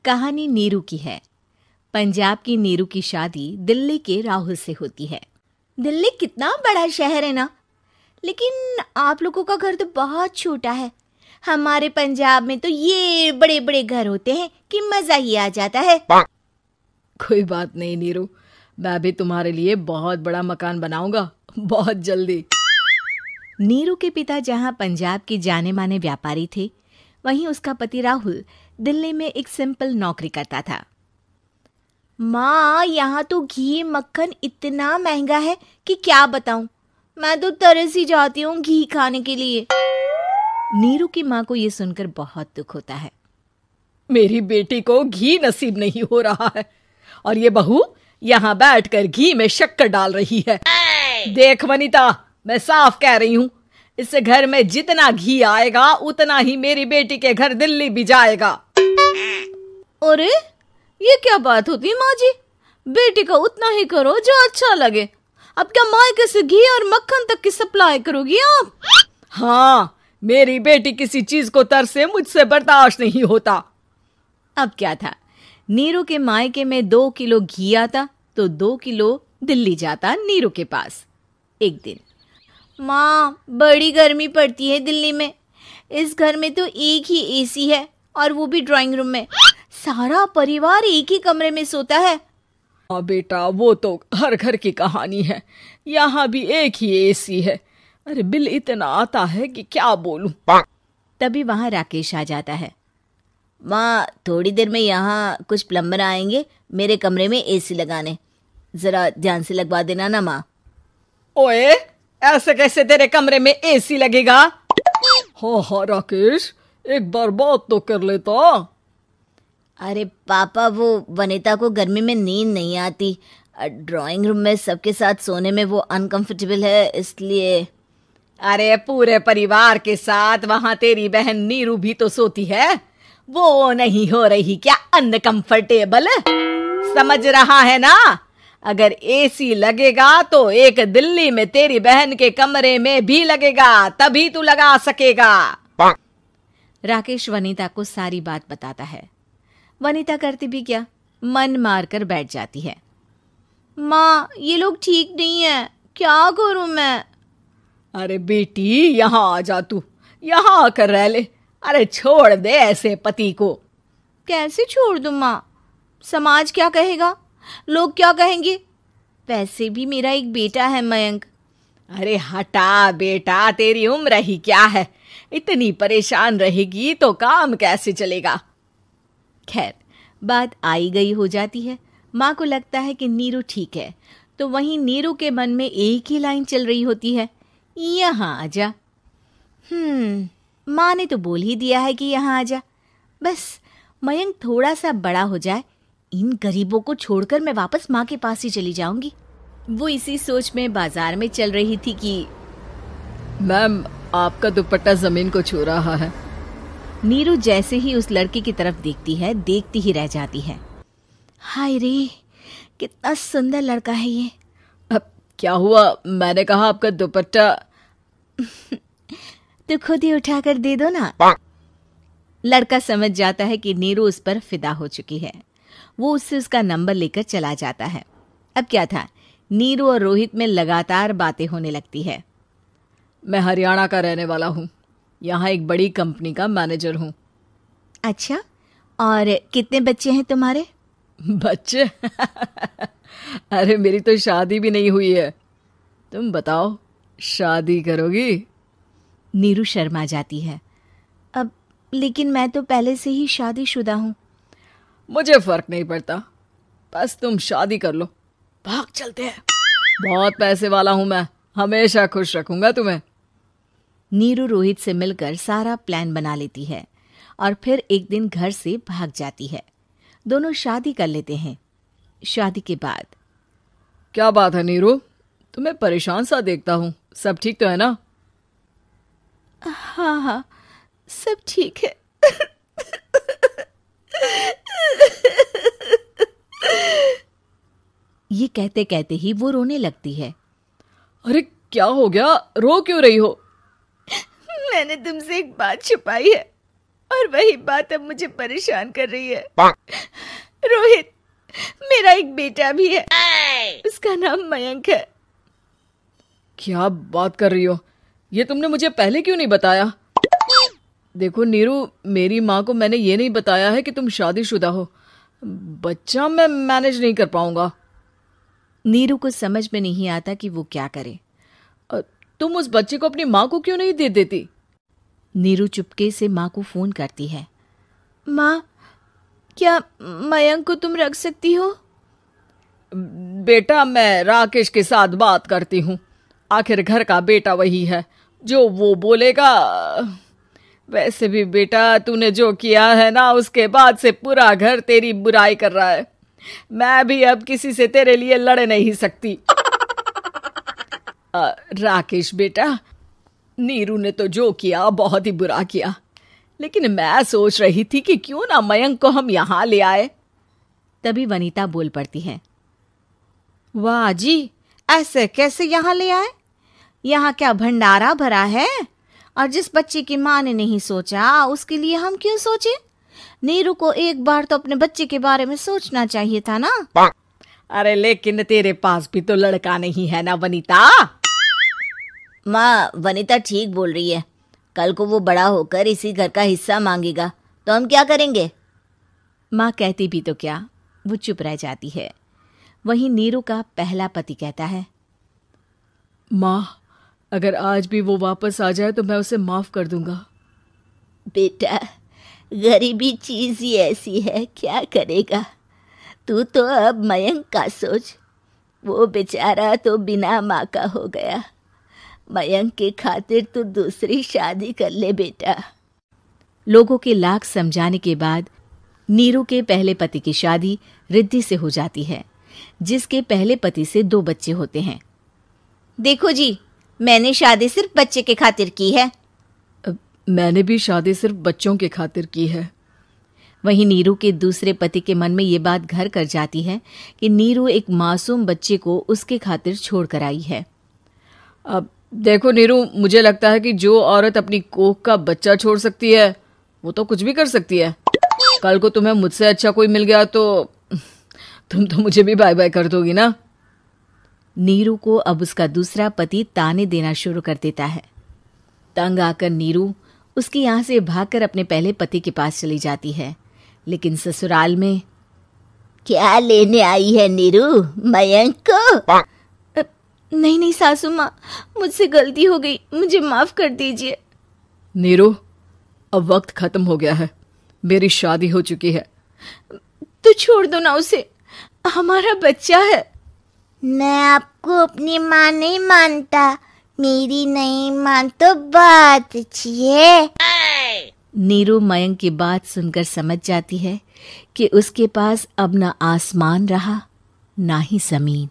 कहानी नीरू की है। पंजाब की नीरू की शादी दिल्ली के राहुल से होती है। दिल्ली कितना बड़ा शहर है ना, लेकिन आप लोगों का घर तो बहुत छोटा है। हमारे पंजाब में तो ये बड़े बड़े घर होते हैं कि मजा ही आ जाता है। कोई बात नहीं नीरू, मैं भी तुम्हारे लिए बहुत बड़ा मकान बनाऊंगा बहुत जल्दी। नीरू के पिता जहां पंजाब के जाने माने व्यापारी थे, वहीं उसका पति राहुल दिल्ली में एक सिंपल नौकरी करता था। माँ, यहाँ तो घी मक्खन इतना महंगा है कि क्या बताऊं। मैं तो तरस ही जाती हूँ घी खाने के लिए। नीरू की माँ को ये सुनकर बहुत दुख होता है। मेरी बेटी को घी नसीब नहीं हो रहा है और ये बहू यहाँ बैठकर घी में शक्कर डाल रही है। देख वनिता, मैं साफ कह रही हूँ, इस घर में जितना घी आएगा उतना ही मेरी बेटी के घर दिल्ली भी जाएगा। अरे ये क्या बात होती है माँ जी? बेटी का उतना ही करो जो अच्छा लगे। अब क्या मायके से घी और मक्खन तक की सप्लाई करोगी आप? हाँ, मेरी बेटी किसी चीज को तरसे मुझसे बर्दाश्त नहीं होता। अब क्या था, नीरू के मायके में 2 किलो घी आता तो 2 किलो दिल्ली जाता नीरू के पास। एक दिन, माँ बड़ी गर्मी पड़ती है दिल्ली में। इस घर में तो एक ही एसी है और वो भी ड्राइंग रूम में। सारा परिवार एक ही कमरे में सोता है। हाँ बेटा, वो तो हर घर की कहानी है। यहाँ भी एक ही एसी है। अरे बिल इतना आता है कि क्या बोलूं। तभी वहां राकेश आ जाता है। माँ, थोड़ी देर में यहाँ कुछ प्लम्बर आएंगे मेरे कमरे में एसी लगाने। जरा ध्यान से लगवा देना ना माँ। ओए, ऐसे कैसे तेरे कमरे में एसी लगेगा? हाँ राकेश, एक बार बात तो कर लेता। अरे पापा, वो वनिता को गर्मी में नींद नहीं आती। ड्राइंग रूम में सबके साथ सोने में वो अनकंफर्टेबल है, इसलिए। अरे पूरे परिवार के साथ वहां तेरी बहन नीरू भी तो सोती है। वो नहीं हो रही क्या अनकंफर्टेबल? समझ रहा है ना? अगर एसी लगेगा तो एक दिल्ली में तेरी बहन के कमरे में भी लगेगा, तभी तू लगा सकेगा। राकेश वनिता को सारी बात बताता है। वनिता करती भी क्या, मन मारकर बैठ जाती है। माँ, ये लोग ठीक नहीं है, क्या करूं मैं? अरे बेटी, यहाँ आ जा, तू यहाँ आकर रह ले। अरे छोड़ दे ऐसे पति को। कैसे छोड़ दूं माँ? समाज क्या कहेगा, लोग क्या कहेंगे? वैसे भी मेरा एक बेटा है मयंक। अरे हटा बेटा, तेरी उम्र ही क्या है, इतनी परेशान रहेगी तो काम कैसे चलेगा। खैर, बात आई गई हो जाती है। माँ को लगता है कि नीरू ठीक है, तो वहीं नीरू के मन में एक ही लाइन चल रही होती है, यहाँ आजा। माँ ने तो बोल ही दिया है कि यहाँ आजा। बस मयंक थोड़ा सा बड़ा हो जाए, इन गरीबों को छोड़कर मैं वापस माँ के पास ही चली जाऊंगी। वो इसी सोच में बाजार में चल रही थी कि मैम, आपका दुपट्टा जमीन को छू रहा है। नीरू जैसे ही उस लड़की की तरफ देखती है, देखती ही रह जाती है। हाय रे, कितना सुंदर लड़का है ये। अब क्या हुआ? मैंने कहा आपका दुपट्टा। तो खुद ही उठाकर दे दो ना। लड़का समझ जाता है कि नीरू उस पर फिदा हो चुकी है। वो उससे उसका नंबर लेकर चला जाता है। अब क्या था, नीरू और रोहित में लगातार बातें होने लगती है। मैं हरियाणा का रहने वाला हूँ, यहाँ एक बड़ी कंपनी का मैनेजर हूँ। अच्छा, और कितने बच्चे हैं तुम्हारे? बच्चे? अरे मेरी तो शादी भी नहीं हुई है। तुम बताओ, शादी करोगी? नीरू शर्मा जाती है। अब लेकिन मैं तो पहले से ही शादीशुदा हूँ। मुझे फर्क नहीं पड़ता, बस तुम शादी कर लो, भाग चलते हैं। बहुत पैसे वाला हूं मैं, हमेशा खुश रखूंगा तुम्हें। नीरू रोहित से मिलकर सारा प्लान बना लेती है और फिर एक दिन घर से भाग जाती है। दोनों शादी कर लेते हैं। शादी के बाद, क्या बात है नीरू, तुम्हें परेशान सा देखता हूँ, सब ठीक तो है ना? हाँ हाँ, सब ठीक है। ये कहते कहते ही वो रोने लगती है। अरे क्या हो गया, रो क्यों रही हो? मैंने तुमसे एक बात छुपाई है और वही बात अब मुझे परेशान कर रही है। रोहित, मेरा एक बेटा भी है, उसका नाम मयंक है। क्या बात कर रही हो? ये तुमने मुझे पहले क्यों नहीं बताया? देखो नीरू, मेरी माँ को मैंने ये नहीं बताया है कि तुम शादीशुदा हो। बच्चा मैं मैनेज नहीं कर पाऊंगा। नीरू को समझ में नहीं आता कि वो क्या करे। तुम उस बच्चे को अपनी माँ को क्यों नहीं दे देती? नीरू चुपके से माँ को फोन करती है। माँ, क्या मयंक को तुम रख सकती हो? बेटा, मैं राकेश के साथ बात करती हूँ। आखिर घर का बेटा वही है, जो वो बोलेगा। वैसे भी बेटा, तूने जो किया है ना, उसके बाद से पूरा घर तेरी बुराई कर रहा है। मैं भी अब किसी से तेरे लिए लड़ नहीं सकती। राकेश बेटा, नीरू ने तो जो किया बहुत ही बुरा किया, लेकिन मैं सोच रही थी कि क्यों ना मयंक को हम यहाँ ले आए। तभी वनीता बोल पड़ती है। वाह जी, ऐसे कैसे यहाँ ले आए? यहाँ क्या भंडारा भरा है? और जिस बच्चे की माँ ने नहीं सोचा, उसके लिए हम क्यों सोचे? नीरू को एक बार तो अपने बच्चे के बारे में सोचना चाहिए था ना। अरे लेकिन तेरे पास भी तो लड़का नहीं है ना वनीता। माँ, वनीता ठीक बोल रही है। कल को वो बड़ा होकर इसी घर का हिस्सा मांगेगा तो हम क्या करेंगे? माँ कहती भी तो क्या, वो चुप रह जाती है। वहीं नीरू का पहला पति कहता है। माँ, अगर आज भी वो वापस आ जाए तो मैं उसे माफ कर दूंगा। बेटा, गरीबी चीज ही ऐसी है, क्या करेगा? तू तो अब मयंक का सोच। वो बेचारा तो बिना माँ का हो गया। मयंक के खातिर तू दूसरी शादी कर ले बेटा। लोगों के लाख समझाने के बाद नीरू के पहले पति की शादी रिद्धि से हो जाती है, जिसके पहले पति से 2 बच्चे होते हैं। देखो जी, मैंने शादी सिर्फ बच्चे के खातिर की है। मैंने भी शादी सिर्फ बच्चों के खातिर की है। वहीं नीरू के दूसरे पति के मन में ये बात घर कर जाती है कि नीरू एक मासूम बच्चे को उसके खातिर छोड़ कर आई है। अब देखो नीरू, मुझे लगता है कि जो औरत अपनी कोख का बच्चा छोड़ सकती है, वो तो कुछ भी कर सकती है। कल को तुम्हें मुझसे अच्छा कोई मिल गया तो तुम तो मुझे भी बाय बाय कर दोगी ना। नीरू को अब उसका दूसरा पति ताने देना शुरू कर देता है। तंग आकर नीरू उसके यहाँ से भागकर अपने पहले पति के पास चली जाती है, लेकिन ससुराल में क्या लेने आई है नीरू, मयंक को? नहीं नहीं सासू माँ, मुझसे गलती हो गई, मुझे माफ कर दीजिए। नीरू, अब वक्त खत्म हो गया है, मेरी शादी हो चुकी है। तो छोड़ दो ना उसे, हमारा बच्चा है। मैं आपको अपनी माँ नहीं मानता, मेरी नहीं मान तो बात अच्छी है। नीरू मयंक की बात सुनकर समझ जाती है कि उसके पास अब ना आसमान रहा ना ही जमीन।